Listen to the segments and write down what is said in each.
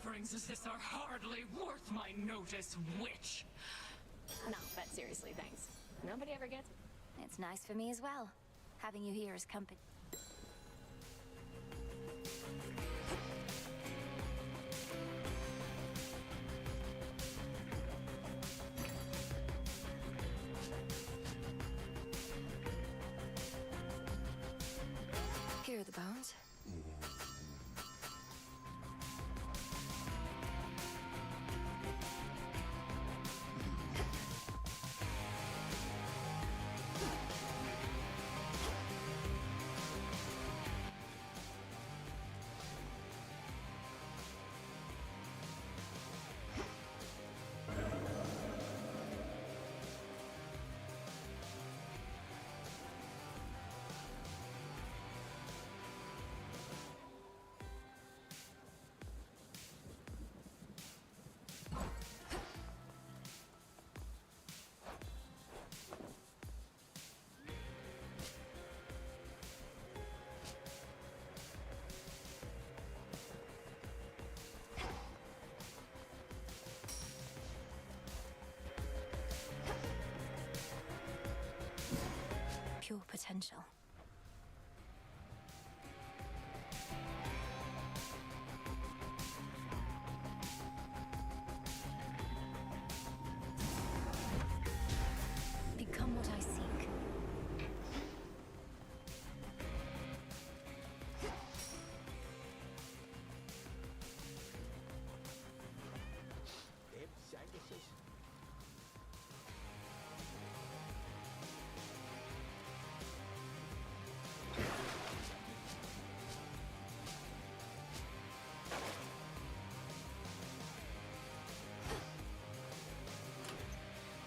offerings as this are hardly worth my notice, witch. No, but seriously, thanks. Nobody ever gets... It's nice for me as well, having you here as company. Here are the bones. Pure potential. Become what I seek.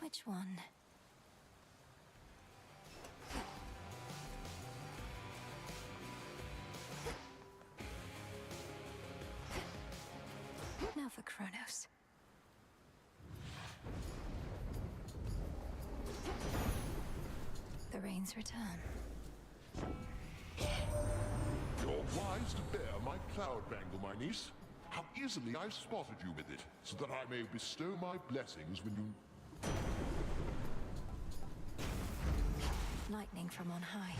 Which one? Now for Kronos. The rains return. You're wise to bear my cloud bangle, my niece. How easily I spotted you with it, so that I may bestow my blessings when you... Lightning from on high.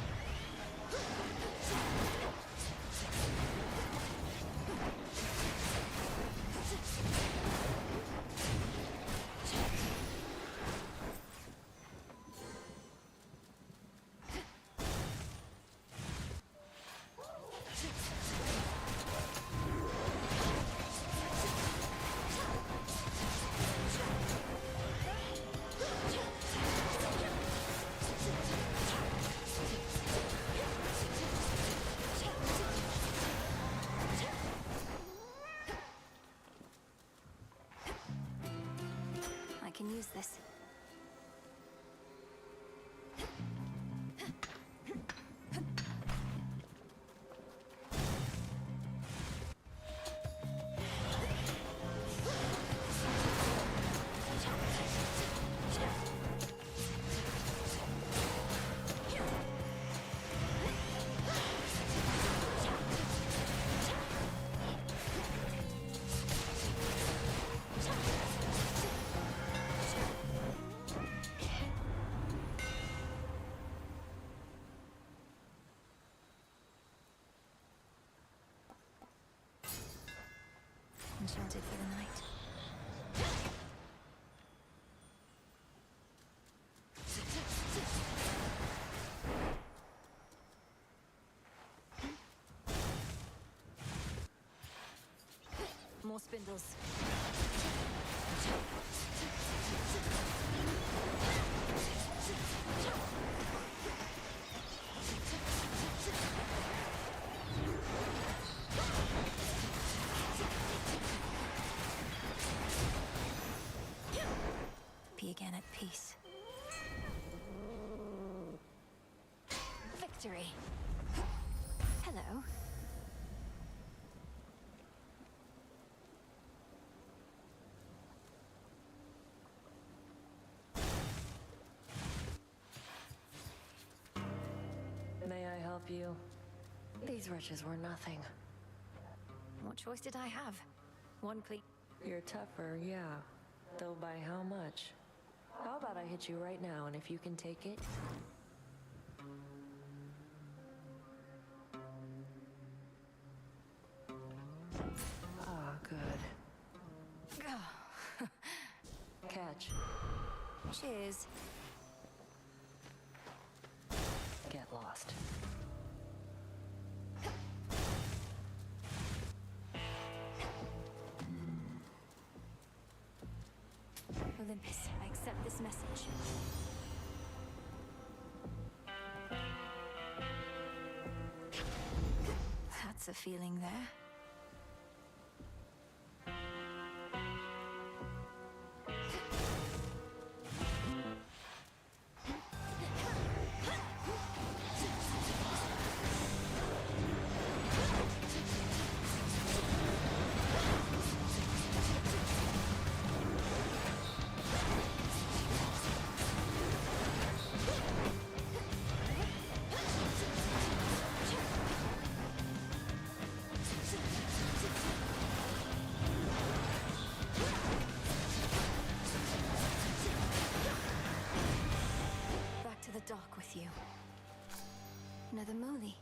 I can use this. Enchanted for the night. More spindles. Be again at peace. Victory. Hello. May I help you? These wretches were nothing. What choice did I have? One clean. You're tougher, yeah. Though by how much? How about I hit you right now, and if you can take it... Ah, good. Catch. Cheers. Get lost. Olympus, I accept this message. That's a feeling there. Back to the dock with you. Another Molly.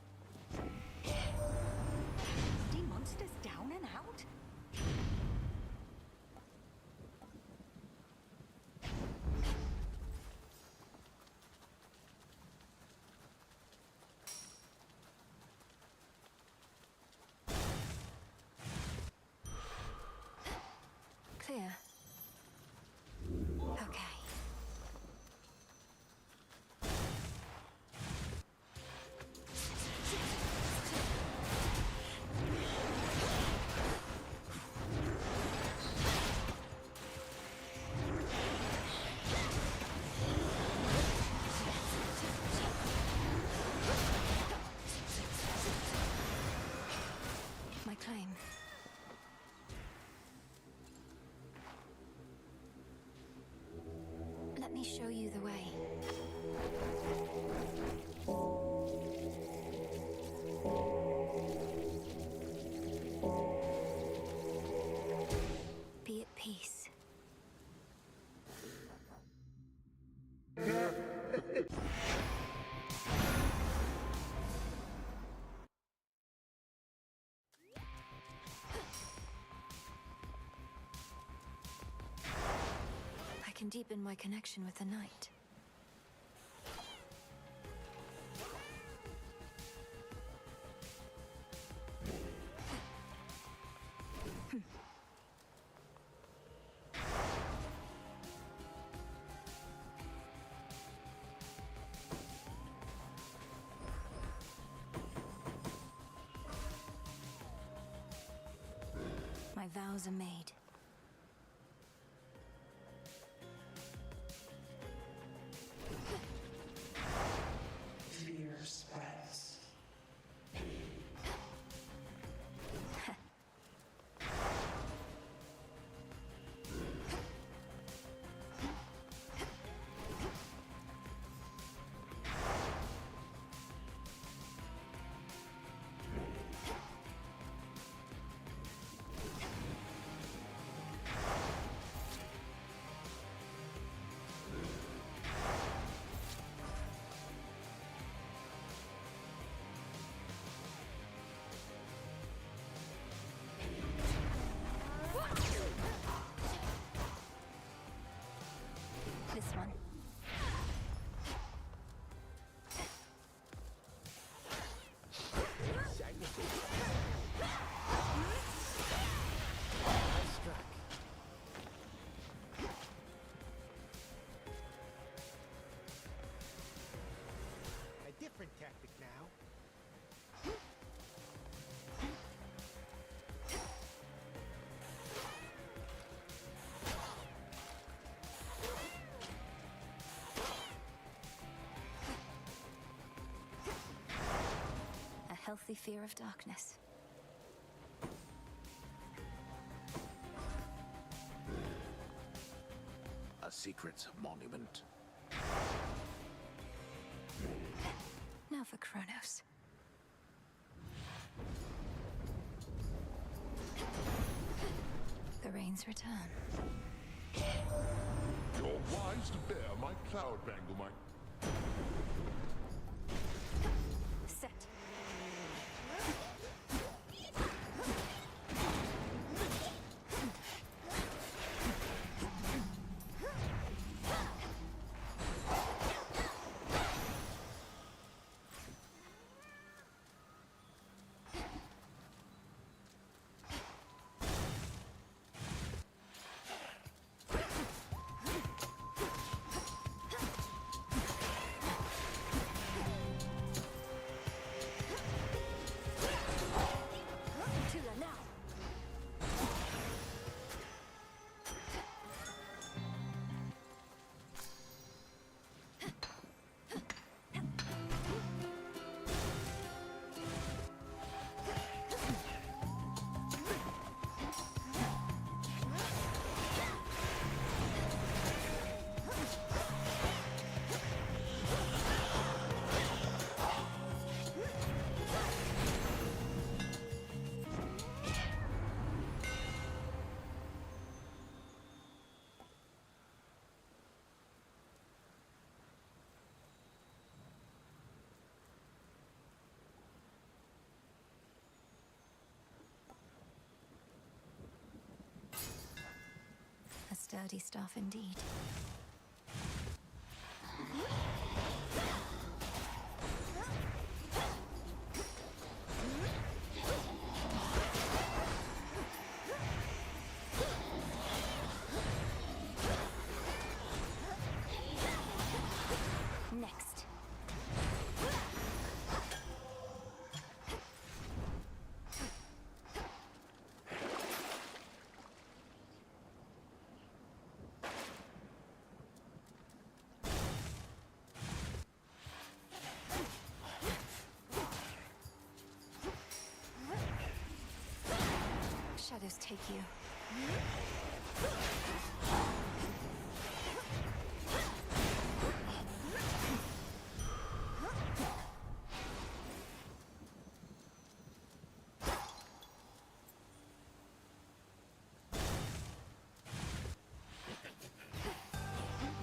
The monsters down and out? Clear. Okay. My claim. Let me show you the way. Be at peace. I can deepen my connection with the night. My vows are made. Fear spreads. This one. A different tactic now. A healthy fear of darkness. A secret monument. Now for Kronos. Queen's return. You're wise to bear my cloud bangle, my... Set. Tula now. A sturdy staff indeed. Next. Shadows take you.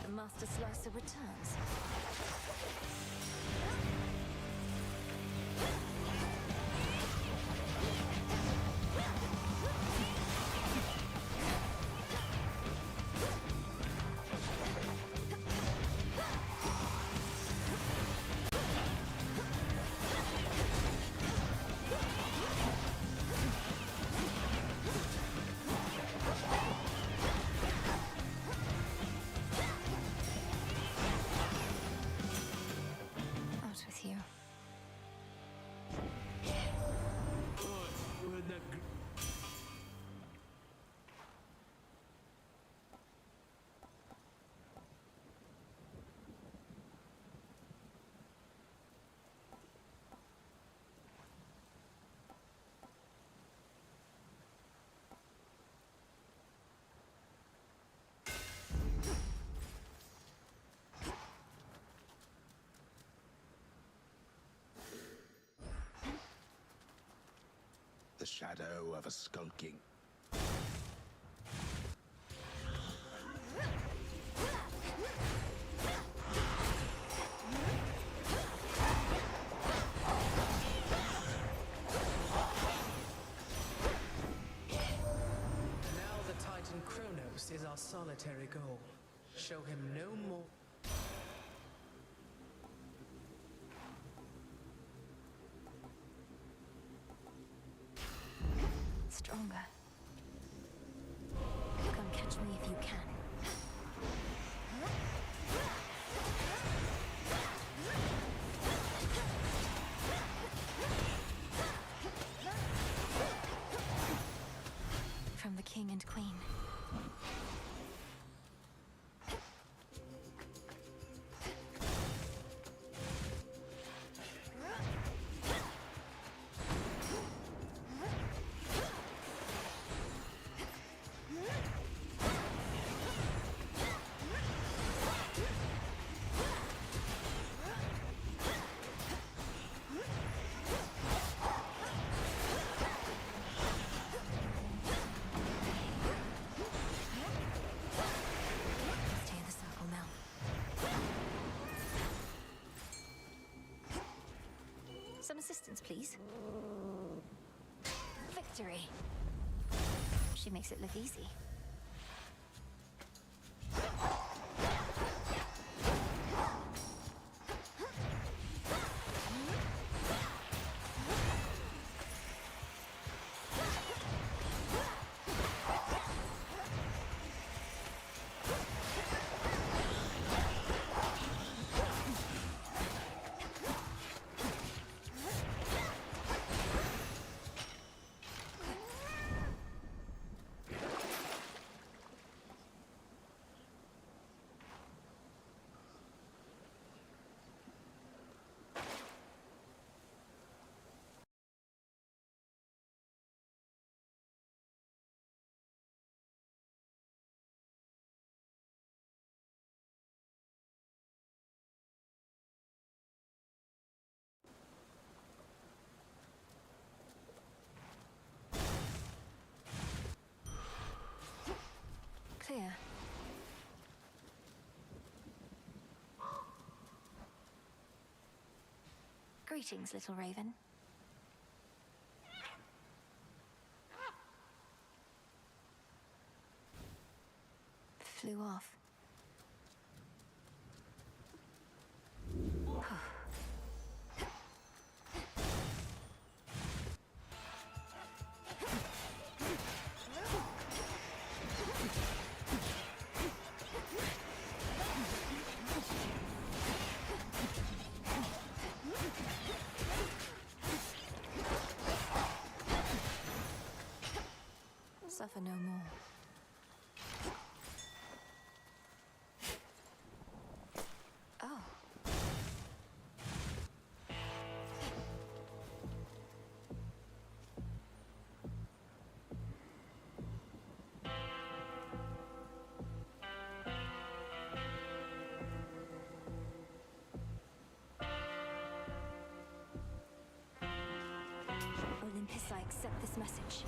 The Master Slicer returns. Out with you. The shadow of a skulking. Now the Titan Kronos is our solitary goal. Show him no more. Stronger. Come catch me if you can. From the King and Queen. distance, please. Victory. She makes it look easy. Clear. Greetings, little raven. Flew off. Suffer no more. Oh. Olympus, I accept this message.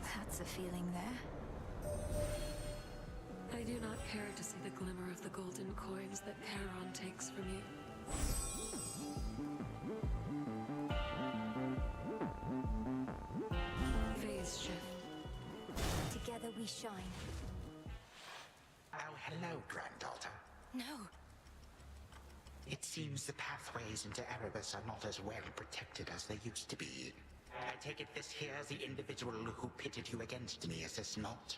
That's a feeling there. I do not care to see the glimmer of the golden coins that Charon takes from you. Phase shift. Together we shine. Oh, hello, granddaughter. No. It seems the pathways into Erebus are not as well protected as they used to be. I take it this here's the individual who pitted you against me, is this not?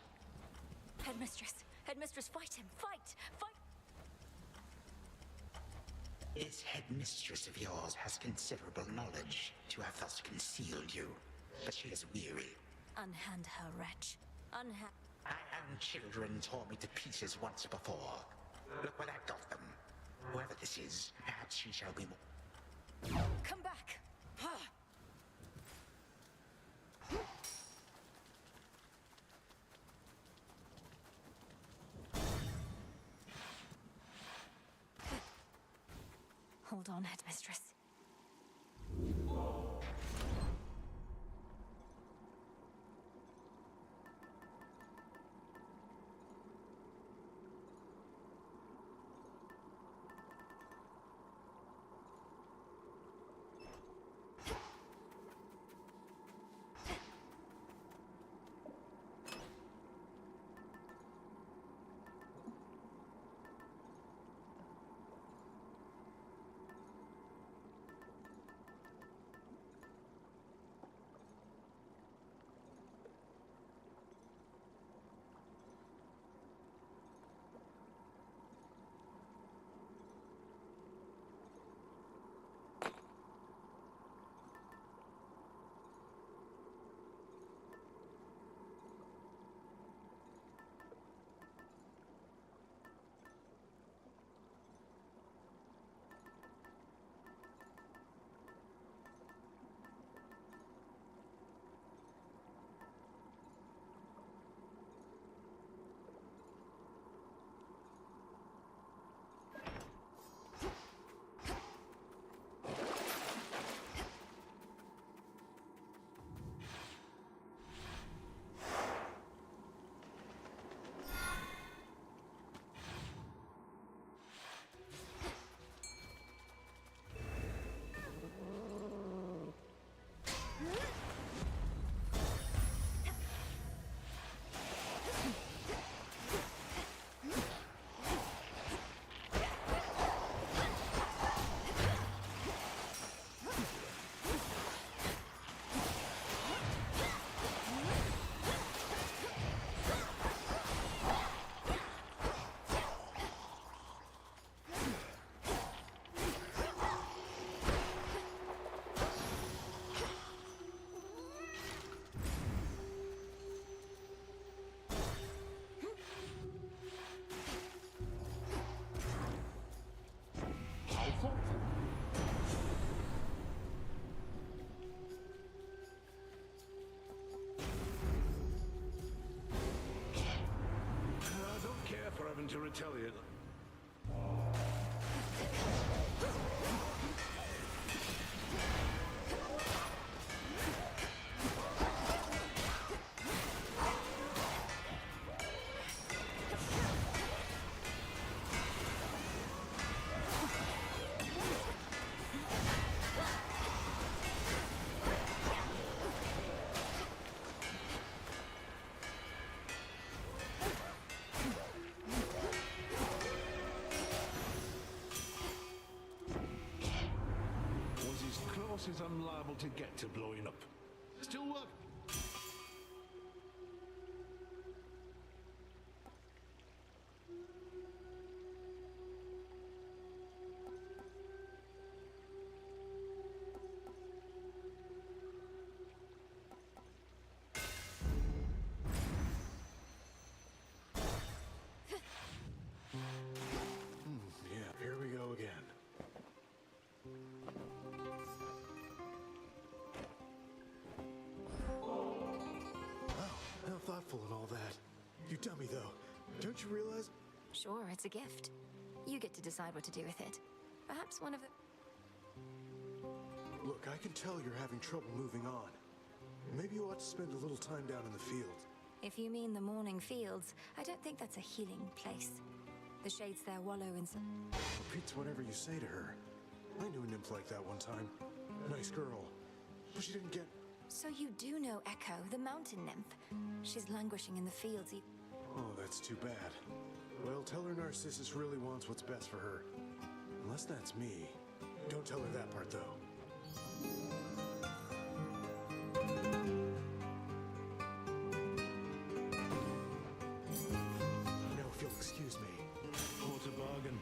Headmistress! Headmistress, fight him! Fight! Fight! This headmistress of yours has considerable knowledge to have thus concealed you, but she is weary. Unhand her, wretch. Unhand. My own children tore me to pieces once before. Look what that got them. Whoever this is, perhaps she shall be more. Come back! Ha! Hold on, Headmistress. to retaliate. As I'm liable to get to blowing up. Still work. Yeah, here we go again. How thoughtful and all that. You dummy, though. Don't you realize? Sure, it's a gift. You get to decide what to do with it. Perhaps one of the... Look, I can tell you're having trouble moving on. Maybe you ought to spend a little time down in the field. If you mean the morning fields, I don't think that's a healing place. The shades there wallow in some... Repeats whatever you say to her. I knew a nymph like that one time. Nice girl. But she didn't get... So you do know Echo, the mountain nymph. She's languishing in the fields. Oh, that's too bad. Well, tell her Narcissus really wants what's best for her. Unless that's me. Don't tell her that part, though. Now, if you'll excuse me. Quarter bargain.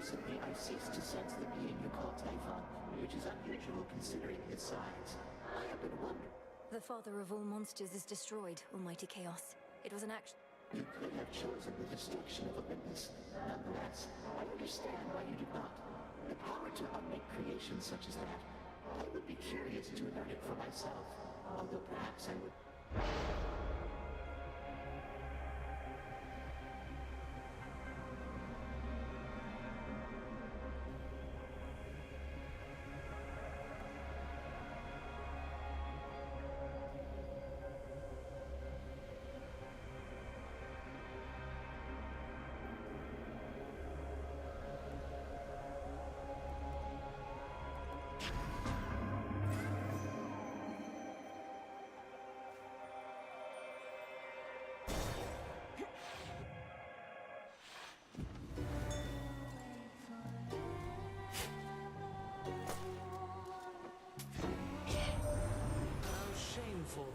Recently, I ceased to sense the being you call Typhon, which is unusual considering his size. I have been wondering. The father of all monsters is destroyed, Almighty Chaos. It was an action. You could have chosen the destruction of Olympus. Nonetheless, I understand why you did not. The power to unmake creations such as that. I would be curious to learn it for myself, although perhaps I would...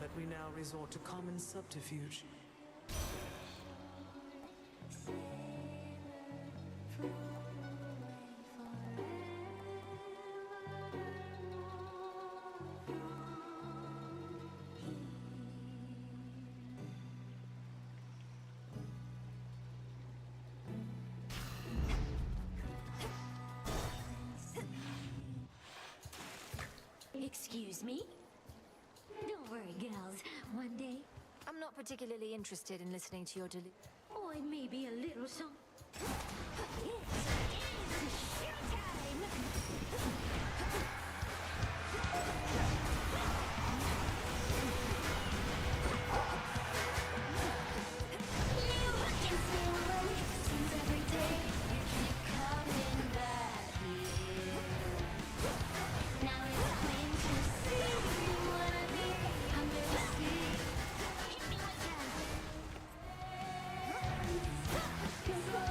That we now resort to common subterfuge. Excuse me? Don't worry, girls. One day, I'm not particularly interested in listening to your or maybe a little song. It's showtime! You can stay away, seems every day you keep coming back here. Now it's plain to see you wanna be under the sea. Hit me with that. 'Cause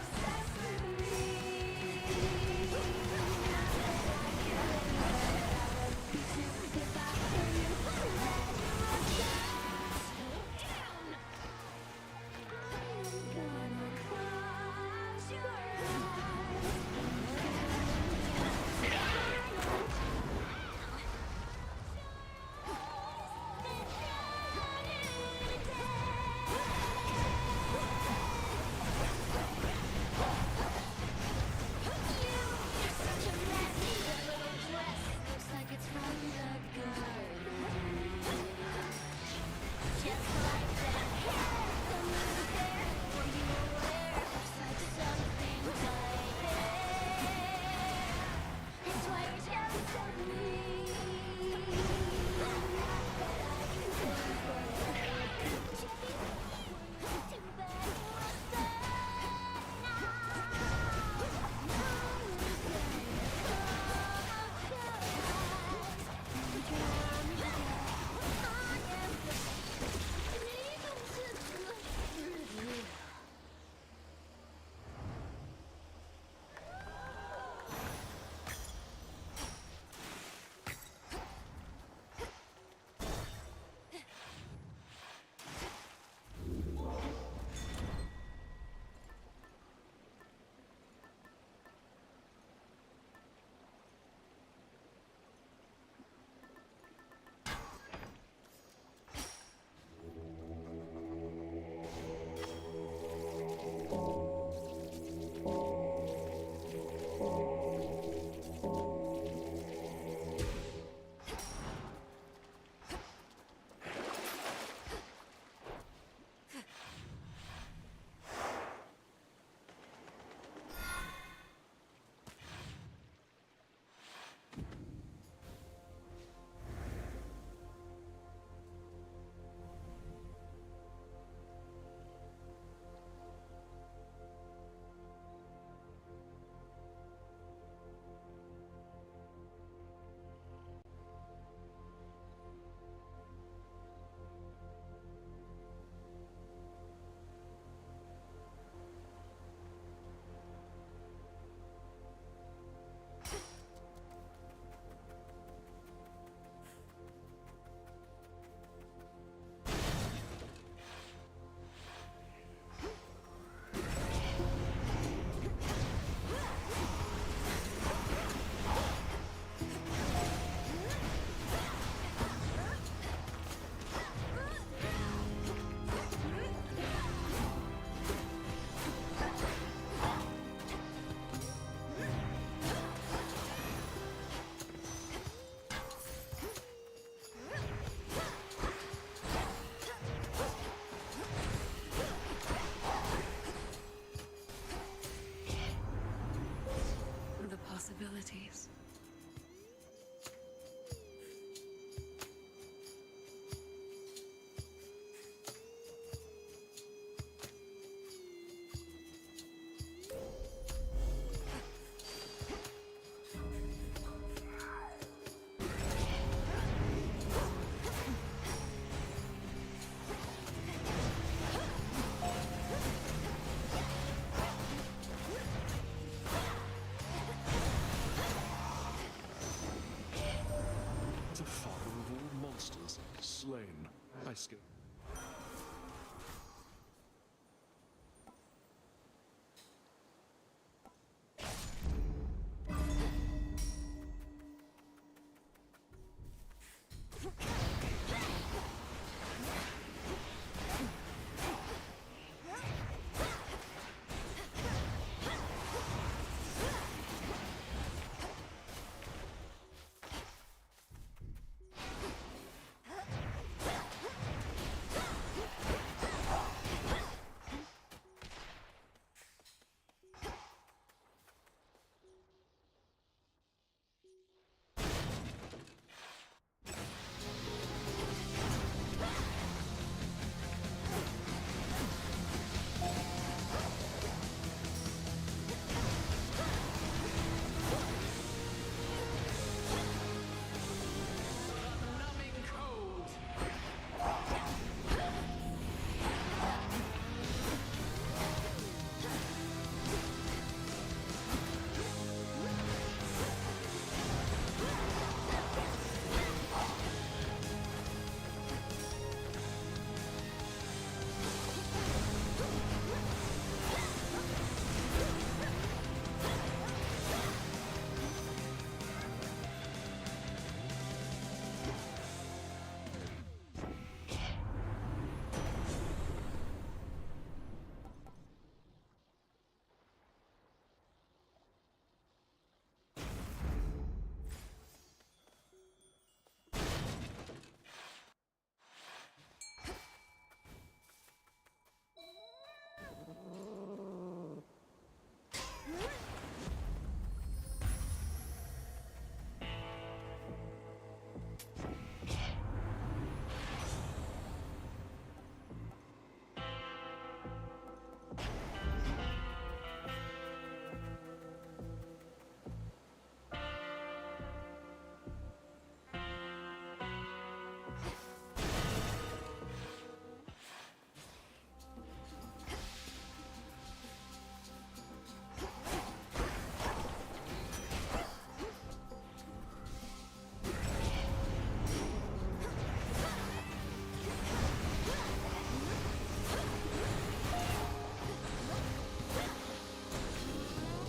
skill. Numbing cold.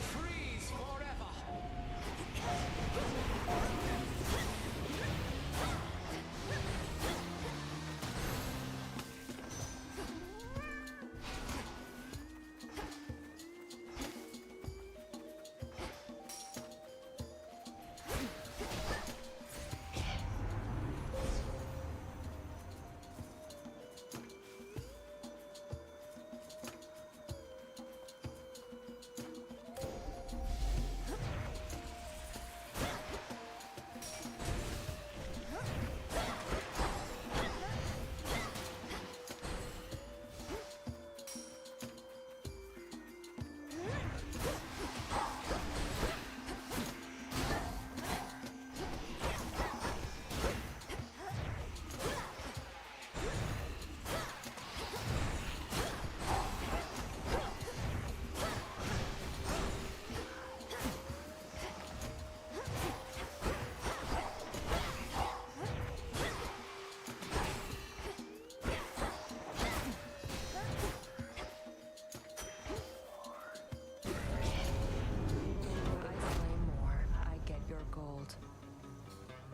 Freeze forever.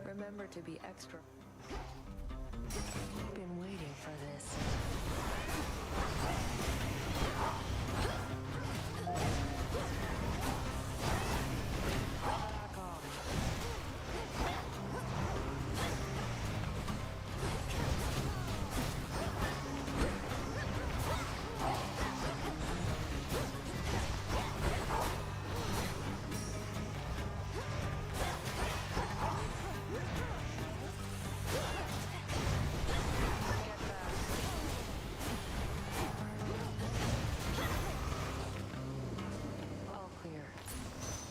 Remember to be extra. Been waiting for this. Back off. All clear.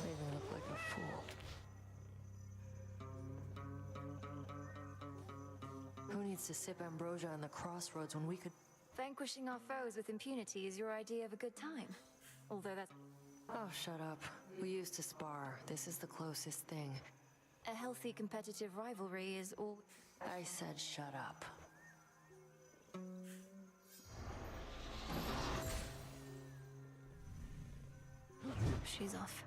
Made me look like a fool. Who needs to sip ambrosia on the crossroads when we could... Vanquishing our foes with impunity is your idea of a good time. Although that's Oh, shut up. We used to spar. This is the closest thing. a healthy competitive rivalry is all. I said shut up. she's off.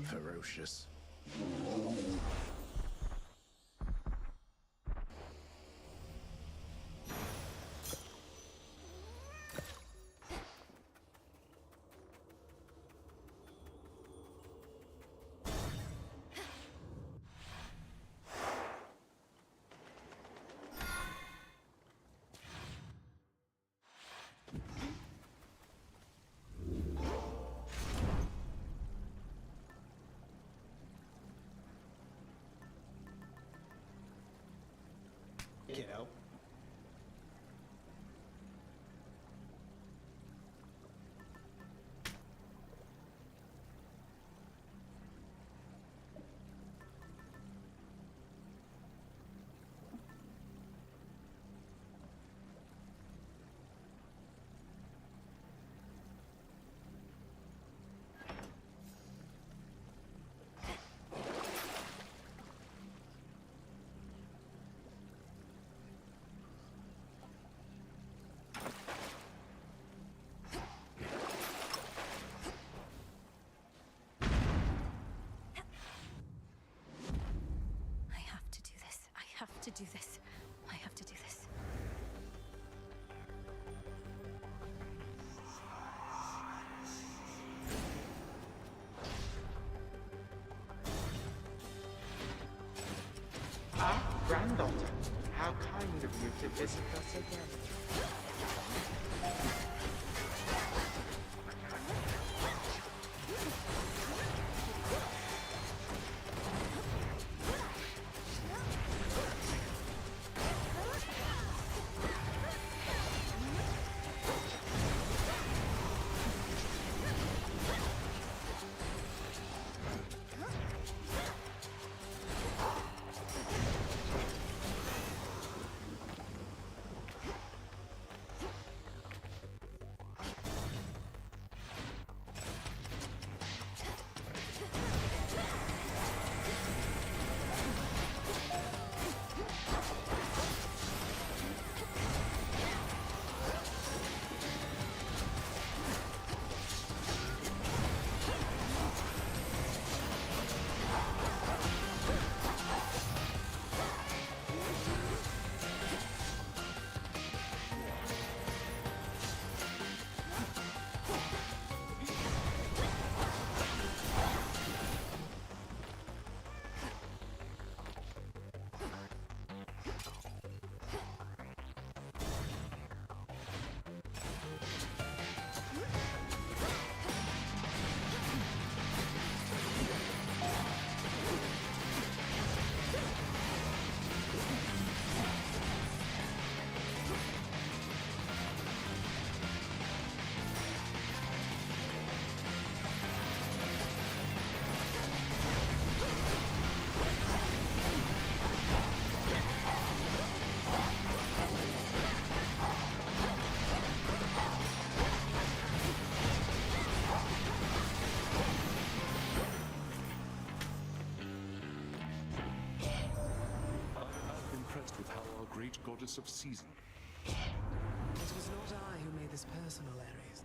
Ferocious. Kiddo. I have to do this. I have to do this. I have to do this. Ah, granddaughter, how kind of you to visit us again. goddess of season. It was not I who made this personal, Ares.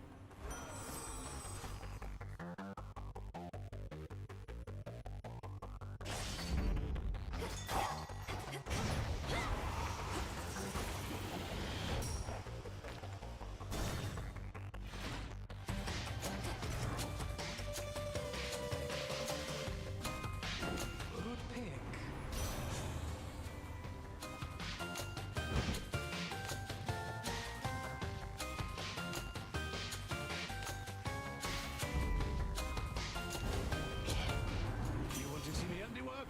Good pick. You want to see me handiwork?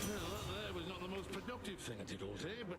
Well, that was not the most productive thing I did all day, but...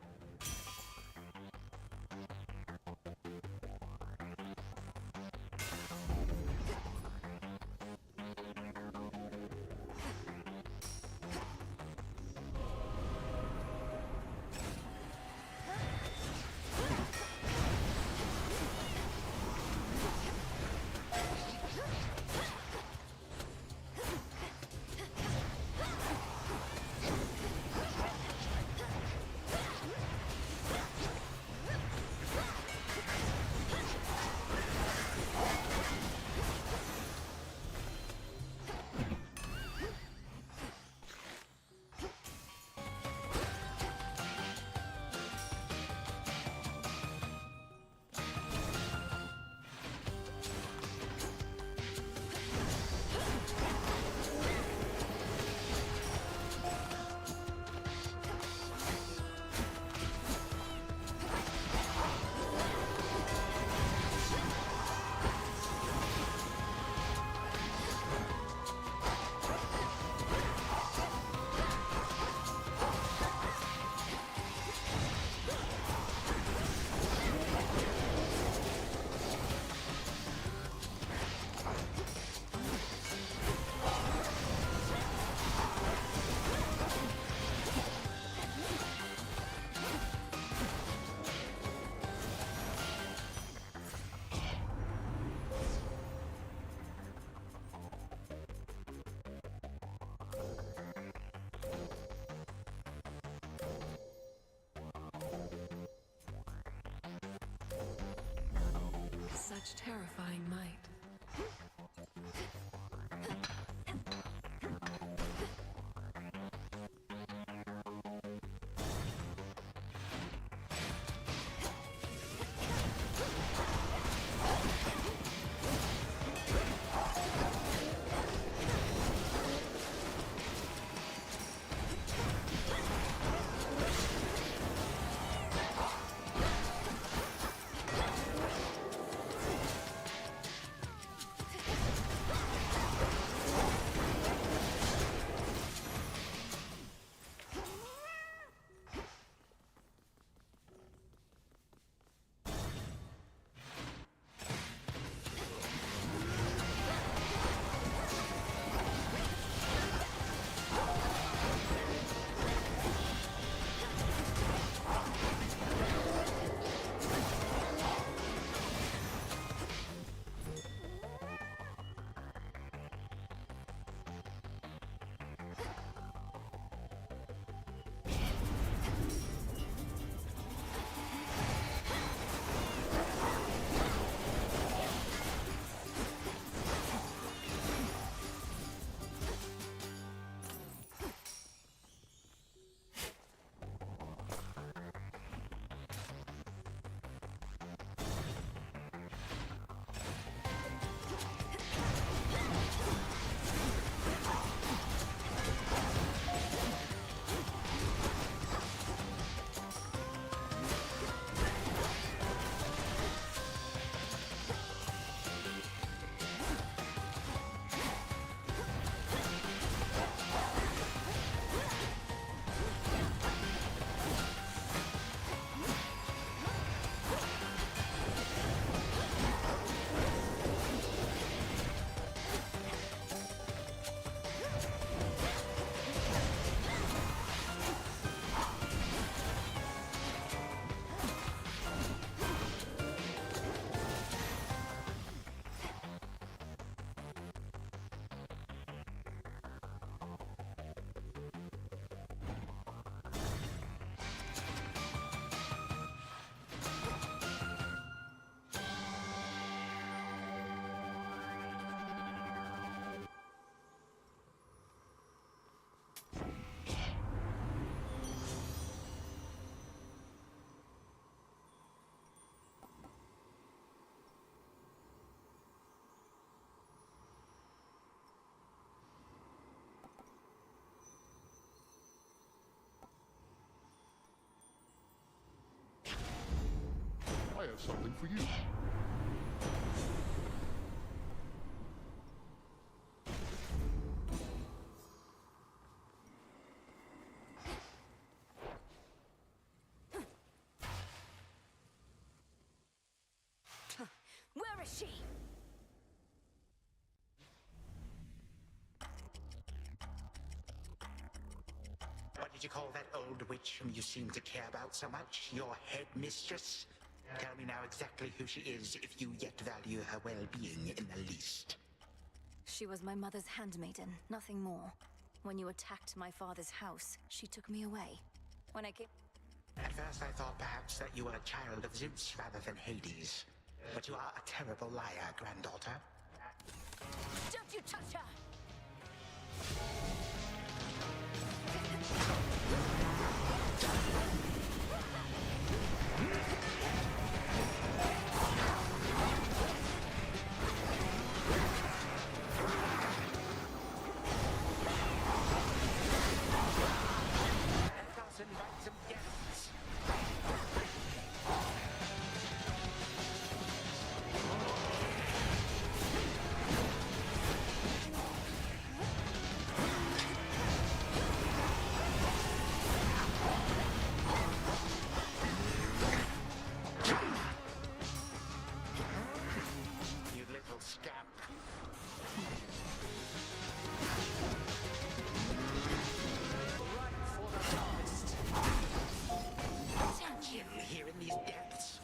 Such terrifying might. something for you. Where is she? What did you call that old witch whom you seem to care about so much? Your headmistress? Tell me now exactly who she is, if you yet value her well-being in the least. She was my mother's handmaiden, nothing more. When you attacked my father's house, she took me away. When I came... At first I thought perhaps that you were a child of Zeus rather than Hades. But you are a terrible liar, granddaughter. Don't you touch her! Let us invite some guests. You little scamp. Can't you here in these depths?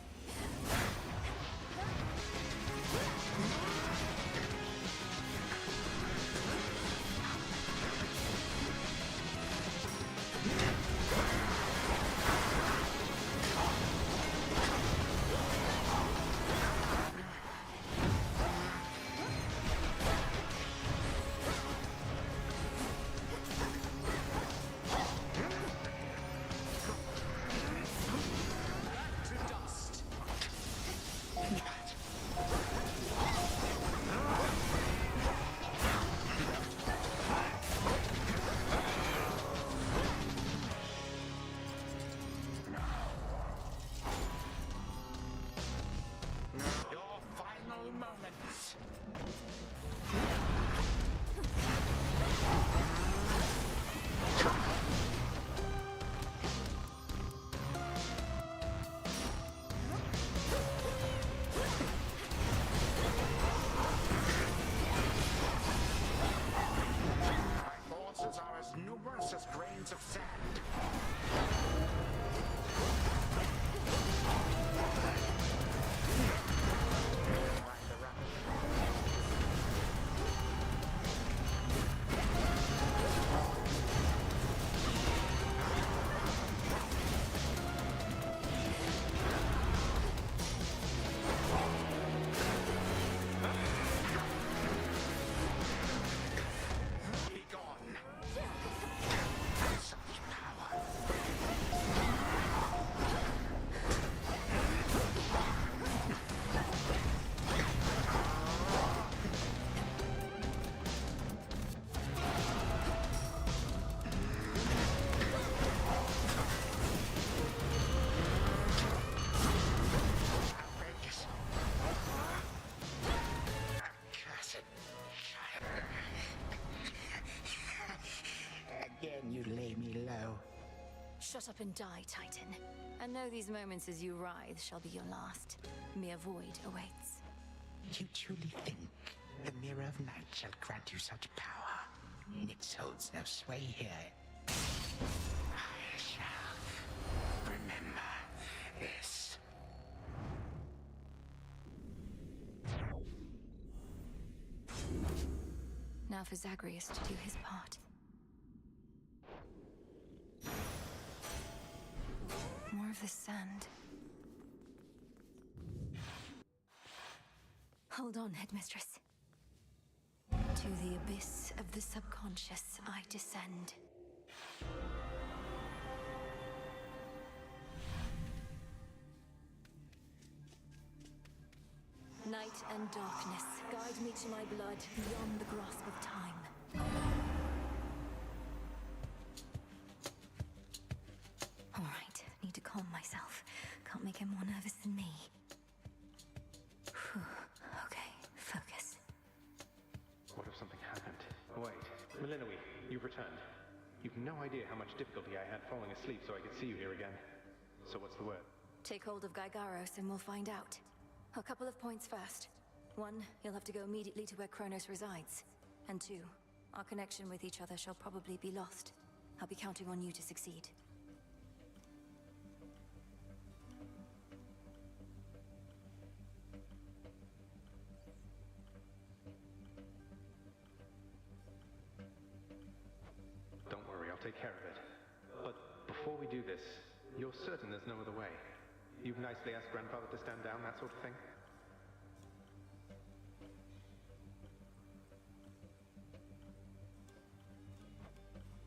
To dust. Your final moments. My forces are as numerous as grains of sand. Right around. Be gone. Such power. Outrageous. Accursed child. Again, you lay me low. Shut up and die, Titan. And know these moments as you writhe shall be your last. Mere void awaits. You truly think the Mirror of Night shall grant you such power? It holds no sway here. I shall remember this. Now for Zagreus to do his part. More of this sand. Hold on, Headmistress. To the abyss of the subconscious I descend. Night and darkness, guide me to my blood beyond the grasp of time. All right, need to calm myself. Can't make him more nervous than me. You've returned. You've no idea how much difficulty I had falling asleep so I could see you here again. So what's the word? Take hold of Gygaros and we'll find out. A couple of points first. 1, you'll have to go immediately to where Kronos resides. And 2, our connection with each other shall probably be lost. I'll be counting on you to succeed. Don't worry, I'll take care of it. But before we do this, you're certain there's no other way? You've nicely asked Grandfather to stand down, that sort of thing?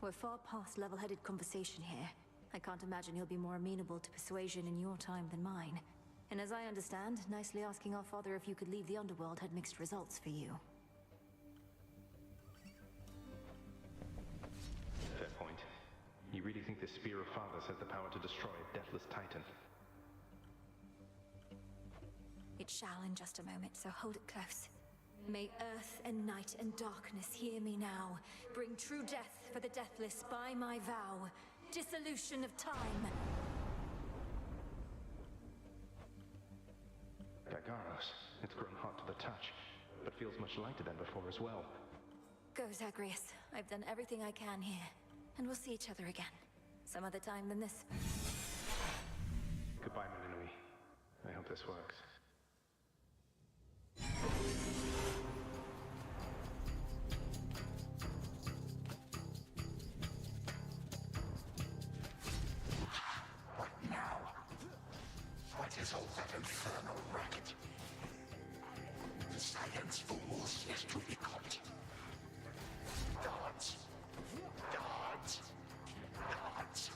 We're far past level-headed conversation here. I can't imagine you'll be more amenable to persuasion in your time than mine. And as I understand, nicely asking our father if you could leave the underworld had mixed results for you. Fair point. You really think this Spear of Fathers has the power to destroy a deathless titan? It shall in just a moment, so hold it close. May earth and night and darkness hear me now. Bring true death for the deathless by my vow. Dissolution of time. Gygaros, it's grown hot to the touch, but feels much lighter than before as well. Go, Zagreus. I've done everything I can here. And we'll see each other again. Some other time than this. Goodbye, Melinui. I hope this works. What now? What is all that infernal racket? The science fools is to be caught. Guards! Guards! Guards!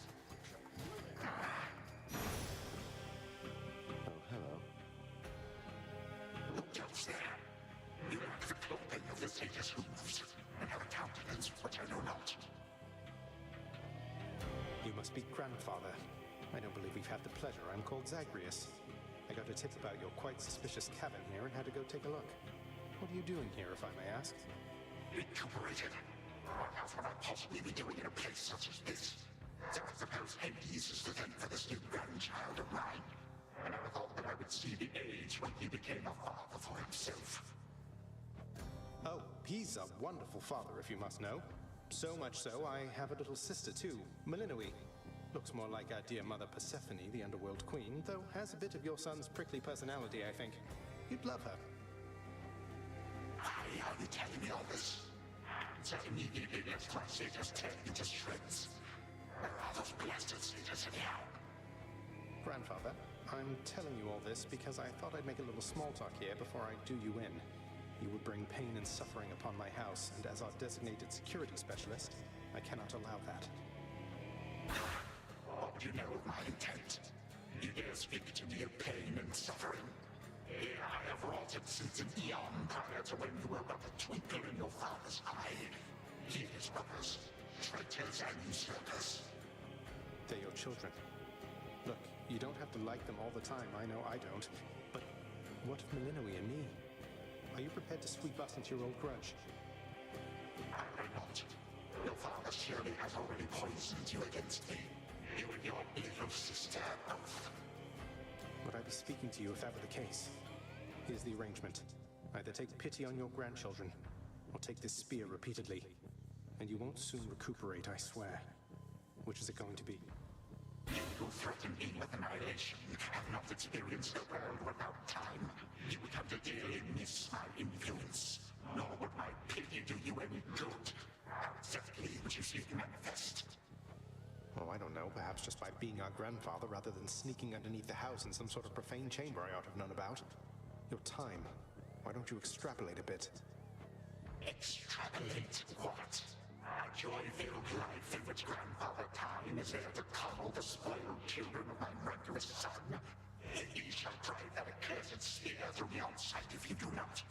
Oh, hello. Who goes there? You lack the clothing of the satyrs' hooves, and have a countenance which I know not. You must be Grandfather. I don't believe we've had the pleasure. I'm called Zagreus. I got a tip about your quite suspicious cabin here and had to go take a look. What are you doing here, if I may ask? Recuperated. What else would I possibly be doing in a place such as this? So I suppose Hades is the thing for this new grandchild of mine. I never thought that I would see the age when he became a father for himself. Oh, he's a wonderful father, if you must know. So much so, I have a little sister too, Melinui. Looks more like our dear mother Persephone, the underworld queen, though has a bit of your son's prickly personality, I think. You'd love her. Why are you telling me all this? So immediately left my satyrs tear you to shreds. Where are those blasted satyrs anyhow? Grandfather, I'm telling you all this because I thought I'd make a little small talk here before I do you in. You would bring pain and suffering upon my house, and as our designated security specialist, I cannot allow that. What would you know of my intent? You dare speak to me of pain and suffering? Here I have wrought it since an eon prior to when you were but a twinkle in your father's eye. He and his brothers, traitors and usurpers. They're your children. Look, you don't have to like them all the time, I know I don't. But what of Melinui and me? Are you prepared to sweep us into your old grudge? I will not. Your father surely has already poisoned you against me. You and your little sister both. Would I be speaking to you if that were the case? Here's the arrangement. Either take pity on your grandchildren, or take this spear repeatedly. And you won't soon recuperate, I swear. Which is it going to be? You who threaten me with annihilation have not experienced a world without time. You would have to dearly miss my influence. Nor would my pity do you any good. How exactly would you see it manifest? Oh, I don't know. Perhaps just by being our grandfather rather than sneaking underneath the house in some sort of profane chamber I ought to have known about. Your time. Why don't you extrapolate a bit? Extrapolate what? A joy-filled life in which Grandfather Time is there to coddle the spoiled children of my murderous son. He shall drive that accursed spear through beyond sight if you do not.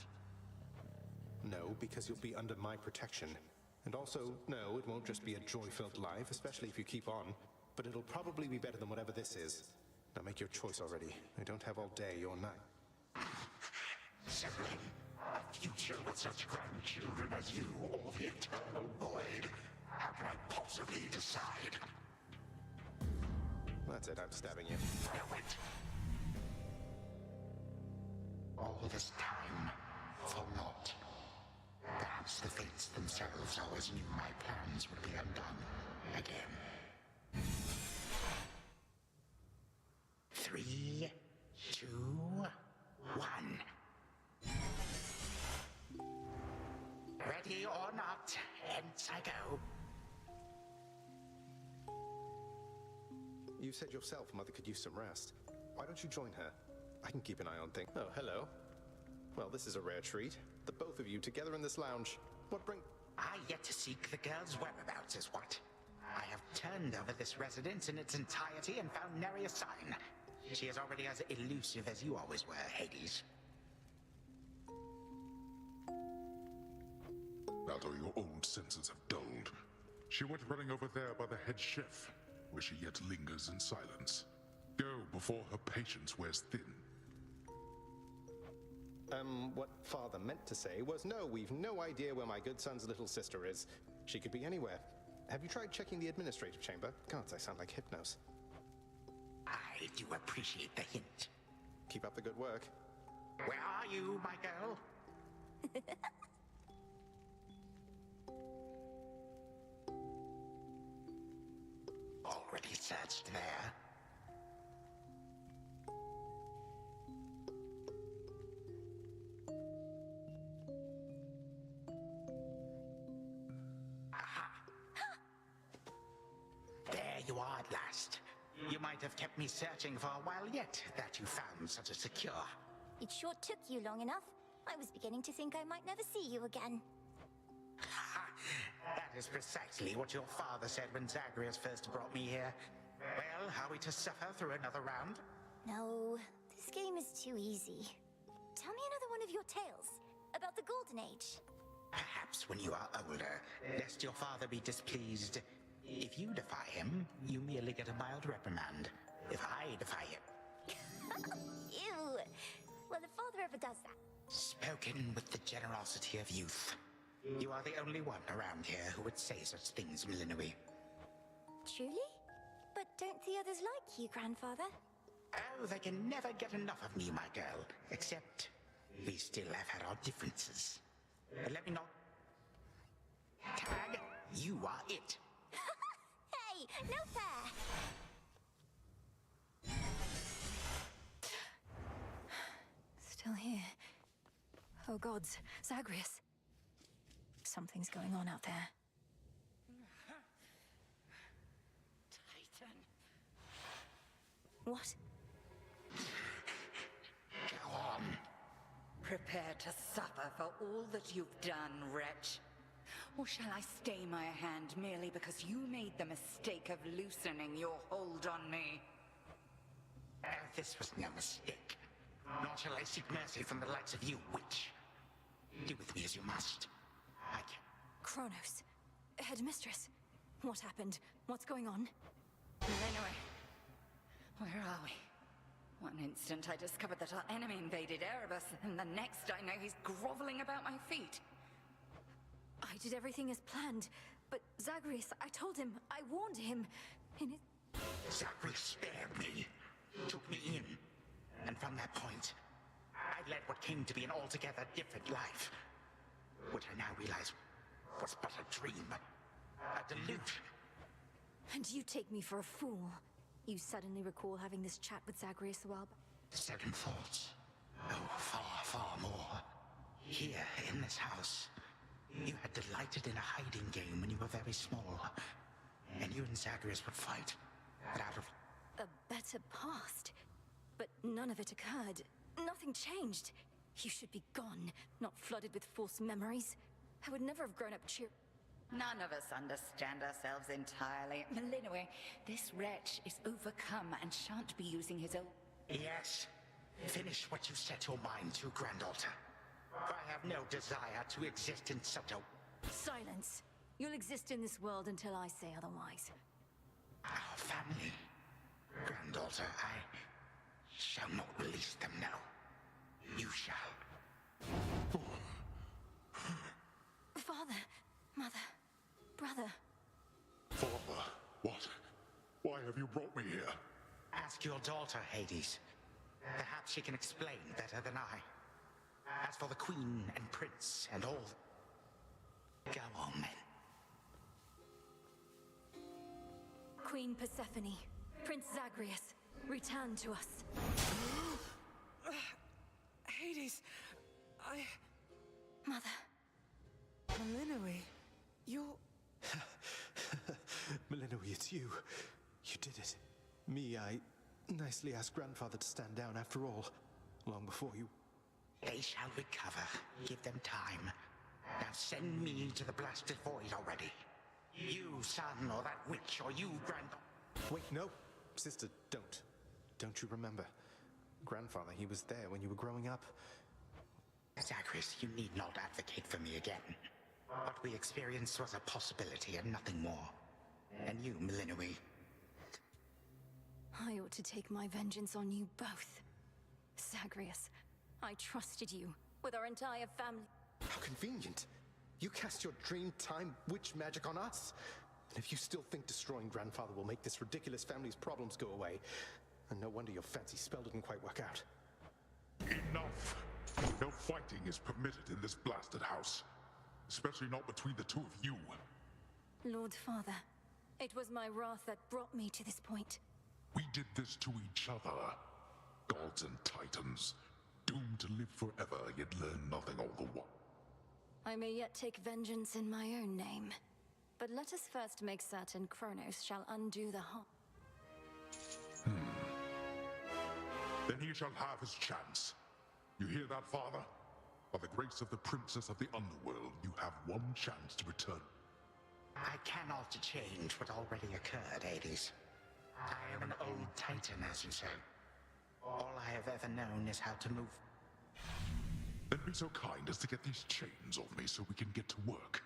No, because you'll be under my protection. And also, no, it won't just be a joy-filled life, especially if you keep on. But it'll probably be better than whatever this is. Now make your choice already. I don't have all day or night. Sibling, a future with such grandchildren as you, or the eternal void. How can I possibly decide? That's it, I'm stabbing you. No, wait. All this time, for naught. Perhaps the fates themselves always knew my plans would be undone. Again. 3, 2, 1. Ready or not, hence I go. You said yourself Mother could use some rest. Why don't you join her? I can keep an eye on things. Oh, hello. Well, this is a rare treat. The both of you together in this lounge. What bring... I yet to seek the girl's whereabouts is what. I have turned over this residence in its entirety and found nary a sign. She is already as elusive as you always were, Hades. Although your old senses have dulled, she went running over there by the head chef, where she yet lingers in silence. Go before her patience wears thin. What Father meant to say was, no, we've no idea where my good son's little sister is. She could be anywhere. Have you tried checking the administrative chamber? Gods, I sound like Hypnos. I do appreciate the hint. Keep up the good work. Where are you, my girl? Already searched there. Aha! There you are at last. You might have kept me searching for a while yet, that you found such a secure. It sure took you long enough. I was beginning to think I might never see you again. That is precisely what your father said when Zagreus first brought me here. Well, are we to suffer through another round? No, this game is too easy. Tell me another one of your tales about the Golden Age. Perhaps when you are older, lest your father be displeased. If you defy him, you merely get a mild reprimand. If I defy him... Ew! Well, if father ever does that. Spoken with the generosity of youth. You are the only one around here who would say such things, Millenoi. Truly? But don't the others like you, Grandfather? Oh, they can never get enough of me, my girl. Except, we still have had our differences. But let me not... Tag, you are it. Hey, no fair! Still here. Oh gods, Zagreus. Something's going on out there. Titan. What? Go on. Prepare to suffer for all that you've done, wretch. Or shall I stay my hand merely because you made the mistake of loosening your hold on me? This was no mistake. Nor shall I seek mercy from the likes of you, witch. Do with me as you must. I can... Kronos. Headmistress. What happened? What's going on? Anyway, where are we? One instant I discovered that our enemy invaded Erebus, and the next I know he's groveling about my feet. I did everything as planned, but Zagreus, I told him, I warned him, in his... Zagreus spared me, took me in, and from that point, I led what came to be an altogether different life, which I now realize was but a dream, a delusion. And you take me for a fool. You suddenly recall having this chat with Zagreus a while back. Second thoughts. Oh, far, far more. Here, in this house, you had delighted in a hiding game when you were very small. And you and Zagreus would fight. But out of... A better past. But none of it occurred. Nothing changed. You should be gone, not flooded with false memories. I would never have grown up cheer... None of us understand ourselves entirely. Millenoi, this wretch is overcome and shan't be using his own... Yes. Finish what you set your mind to, Grandalter. For I have no desire to exist in such a... Silence. You'll exist in this world until I say otherwise. Our family. Granddaughter, I shall not release them now. You shall. Father, Mother, Brother, have you brought me here? Ask your daughter, Hades. Perhaps she can explain better than I. As for the Queen and Prince and all... Go on, then. Queen Persephone, Prince Zagreus, return to us. Hades, Mother. Melinoe, you're... Melinoe, it's you. You did it. Me, I nicely asked Grandfather to stand down after all. Long before you... They shall recover. Give them time. Now send me to the blasted void already. You, son, or that witch, or you, Wait, no. Sister, don't. Don't you remember? Grandfather, he was there when you were growing up. Zagreus, you need not advocate for me again. What we experienced was a possibility and nothing more. And you, Melinoe. I ought to take my vengeance on you both. Zagreus, I trusted you with our entire family. How convenient. You cast your dream time witch magic on us. And if you still think destroying Grandfather will make this ridiculous family's problems go away, then no wonder your fancy spell didn't quite work out. Enough! No fighting is permitted in this blasted house. Especially not between the two of you. Lord Father, it was my wrath that brought me to this point. We did this to each other. Gods and titans, doomed to live forever, yet learn nothing all the while. I may yet take vengeance in my own name. But let us first make certain Kronos shall undo the harm. Then he shall have his chance. You hear that, Father? By the grace of the Princess of the Underworld, you have one chance to return. I cannot change what already occurred, Hades. I am an old titan, as you say. All I have ever known is how to move. Then be so kind as to get these chains off me so we can get to work.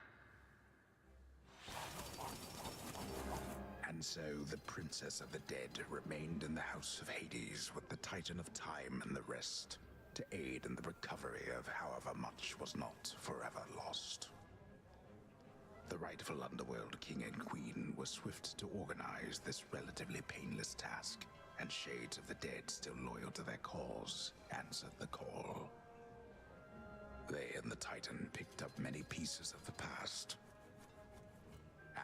And so the Princess of the Dead remained in the House of Hades with the Titan of Time and the rest, to aid in the recovery of however much was not forever lost. The rightful Underworld King and Queen were swift to organize this relatively painless task, and Shades of the Dead, still loyal to their cause, answered the call. They and the Titan picked up many pieces of the past.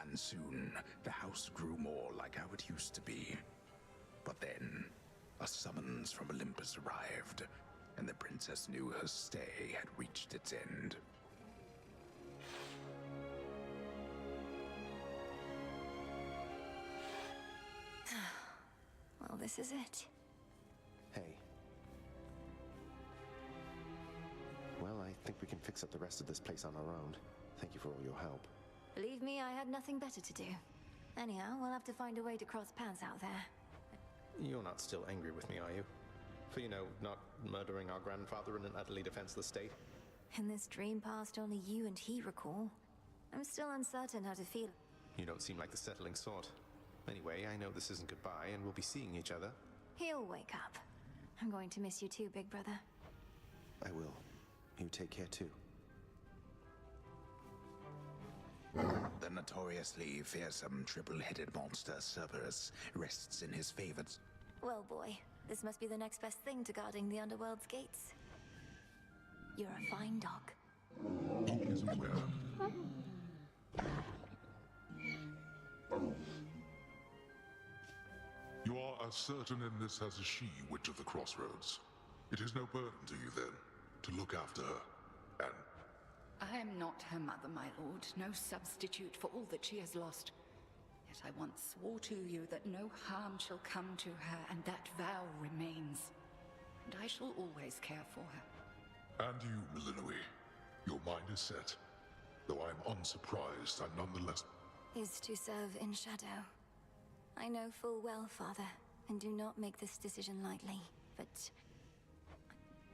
And soon, the house grew more like how it used to be. But then, a summons from Olympus arrived, and the princess knew her stay had reached its end. Well, this is it. Hey. Well, I think we can fix up the rest of this place on our own. Thank you for all your help. Believe me, I had nothing better to do. Anyhow, we'll have to find a way to cross paths out there. You're not still angry with me, are you? For, not murdering our grandfather in an utterly defenseless state? In this dream past only you and he recall, I'm still uncertain how to feel. You don't seem like the settling sort. Anyway, I know this isn't goodbye, and we'll be seeing each other. He'll wake up. I'm going to miss you too, big brother. I will. You take care too. The notoriously fearsome triple-headed monster Cerberus rests in his favored... Well, boy, this must be the next best thing to guarding the Underworld's gates. You're a fine dog. He is aware. You are as certain in this as is she, Witch of the Crossroads. It is no burden to you, then, to look after her, and... I am not her mother, my lord, no substitute for all that she has lost. Yet I once swore to you that no harm shall come to her, and that vow remains. And I shall always care for her. And you, Melinoe. Your mind is set. Though I'm unsurprised, I nonetheless... Is to serve in shadow. I know full well, Father, and do not make this decision lightly, but...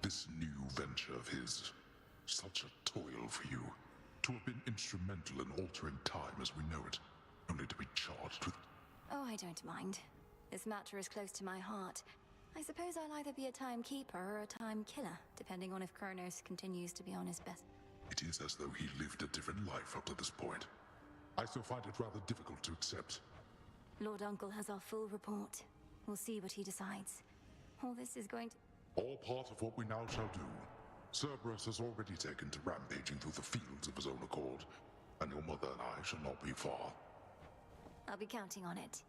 This new venture of his, such a toil for you. To have been instrumental in altering time as we know it, only to be charged with... Oh, I don't mind. This matter is close to my heart. I suppose I'll either be a timekeeper or a time killer, depending on if Kronos continues to be on his best. It is as though he lived a different life up to this point. I still find it rather difficult to accept. Lord Uncle has our full report. We'll see what he decides. All this is going to... All part of what we now shall do. Cerberus has already taken to rampaging through the fields of his own accord, and your mother and I shall not be far. I'll be counting on it.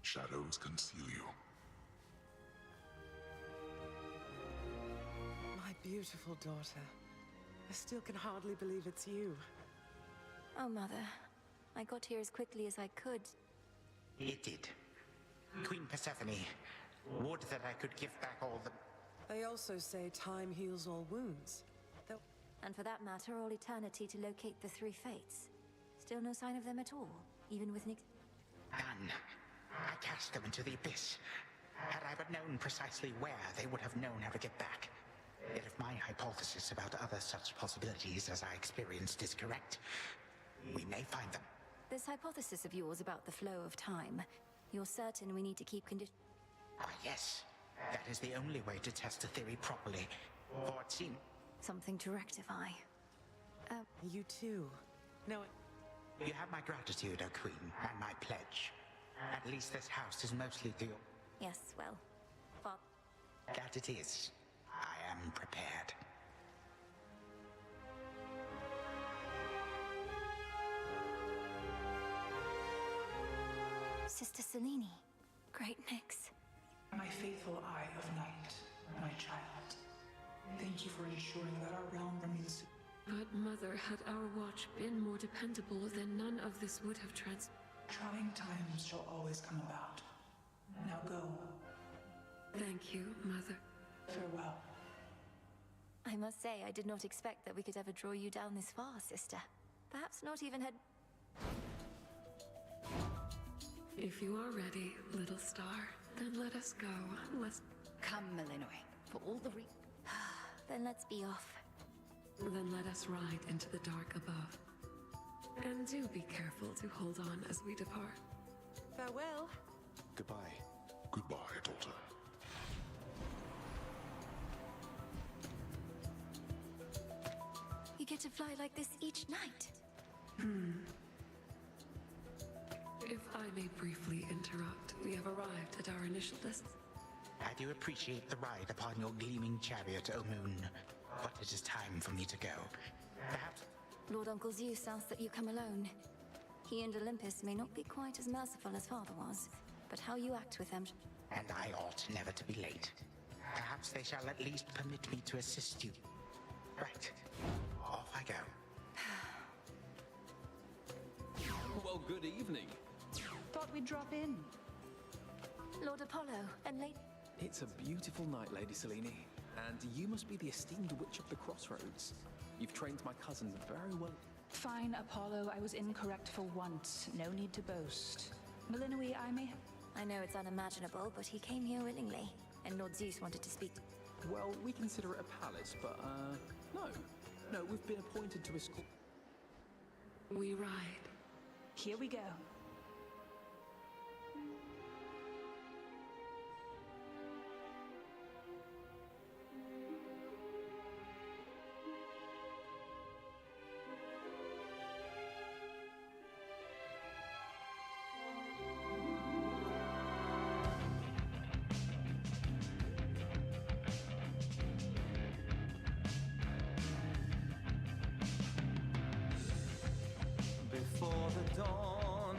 Shadows conceal you. My beautiful daughter. I still can hardly believe it's you. Oh, Mother. I got here as quickly as I could. It did. Queen Persephone, would that I could give back all the... They also say time heals all wounds. Though... And for that matter, all eternity to locate the three fates. Still no sign of them at all, even with Nick... None. I cast them into the abyss. Had I but known precisely where, they would have known how to get back. Yet if my hypothesis about other such possibilities as I experienced is correct, we may find them. This hypothesis of yours about the flow of time, you're certain we need to keep Ah, yes. That is the only way to test a theory properly. For it seems... something to rectify. You too. No, You have my gratitude, O Queen, and my pledge. At least this house is mostly to your... Yes, well, That it is. I am prepared. Sister Selene. Great mix. My faithful Eye of Night, my child. Thank you for ensuring that our realm remains... But Mother, had our watch been more dependable, then none of this would have Trying times shall always come about. Now go. Thank you, Mother. Farewell. I must say, I did not expect that we could ever draw you down this far, sister. Perhaps not even had... If you are ready, little star, then let us go. Let's... Come, Melinoe, for all the Then let's be off. Then let us ride into the dark above. And do be careful to hold on as we depart. Farewell. Goodbye. Goodbye, daughter. You get to fly like this each night. If I may briefly interrupt, we have arrived at our initial distance. I do appreciate the ride upon your gleaming chariot, O Moon. But it is time for me to go. Perhaps... Lord Uncle Zeus asks that you come alone. He and Olympus may not be quite as merciful as Father was, but how you act with them... And I ought never to be late. Perhaps they shall at least permit me to assist you. Right. Off I go. Well, good evening. Thought we'd drop in. Lord Apollo and Lady... It's a beautiful night, Lady Selene. And you must be the esteemed Witch of the Crossroads. You've trained my cousin very well. Fine, Apollo. I was incorrect for once. No need to boast. Melinoe, I may... I know it's unimaginable, but he came here willingly, and Lord Zeus wanted to speak. Well, we consider it a palace, but, no. No, we've been appointed to escort... We ride. Here we go. Before the dawn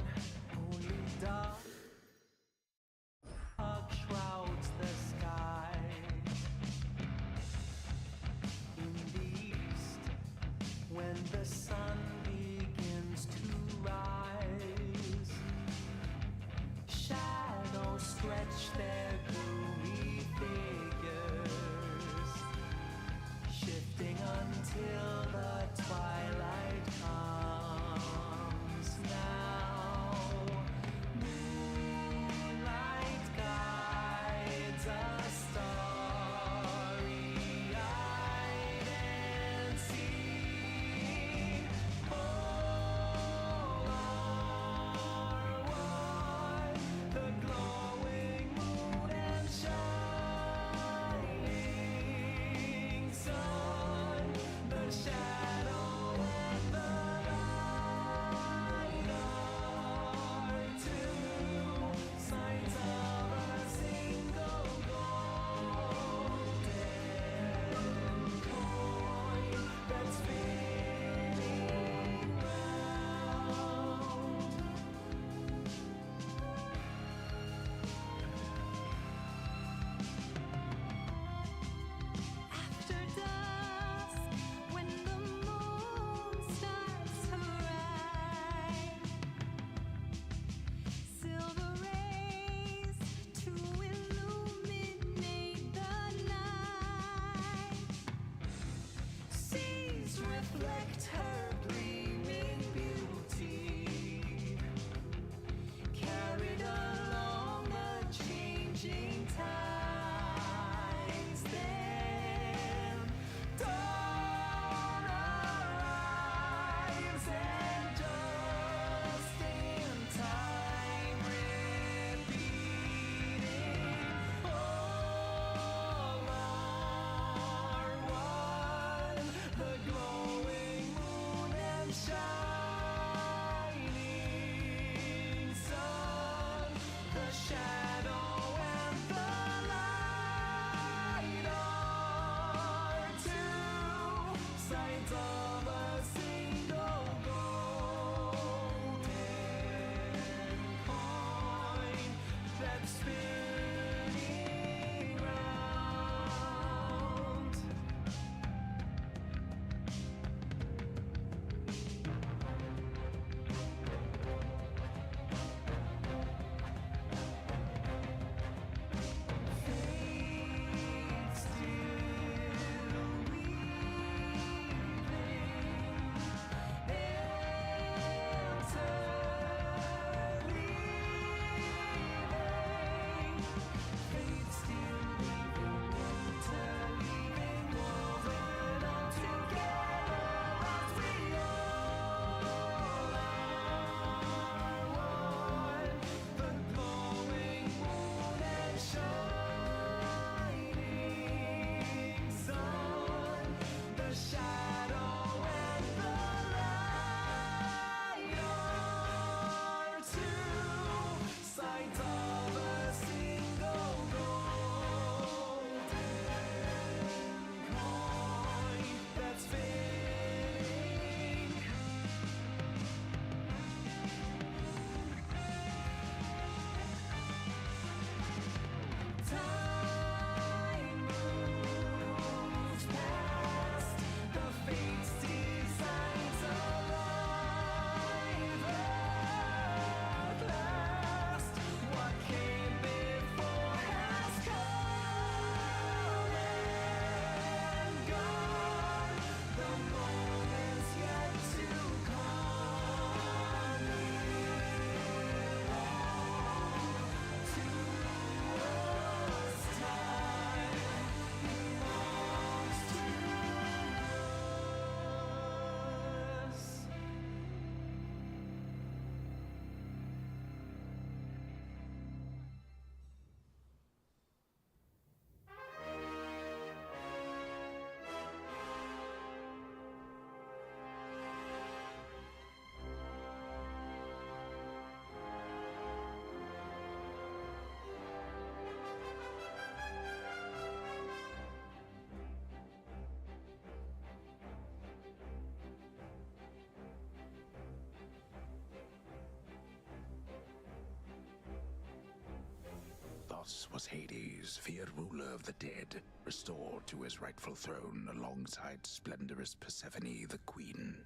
Kratos was Hades, feared ruler of the dead, restored to his rightful throne alongside splendorous Persephone, the queen.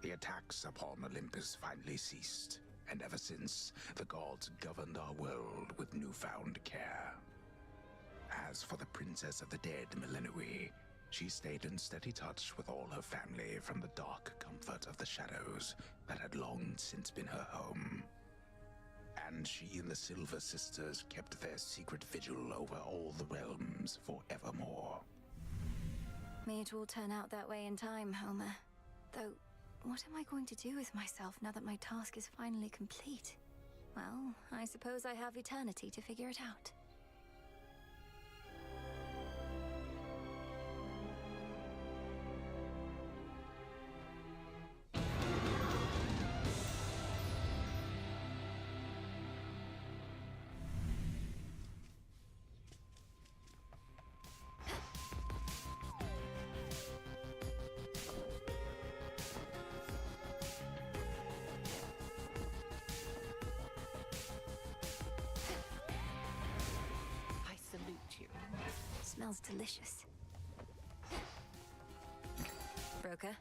The attacks upon Olympus finally ceased, and ever since, the gods governed our world with newfound care. As for the Princess of the Dead, Melinoi, she stayed in steady touch with all her family from the dark comfort of the shadows that had long since been her home. And she and the Silver Sisters kept their secret vigil over all the realms forevermore. May it all turn out that way in time, Homer. Though, what am I going to do with myself now that my task is finally complete? Well, I suppose I have eternity to figure it out. Smells delicious. Broker,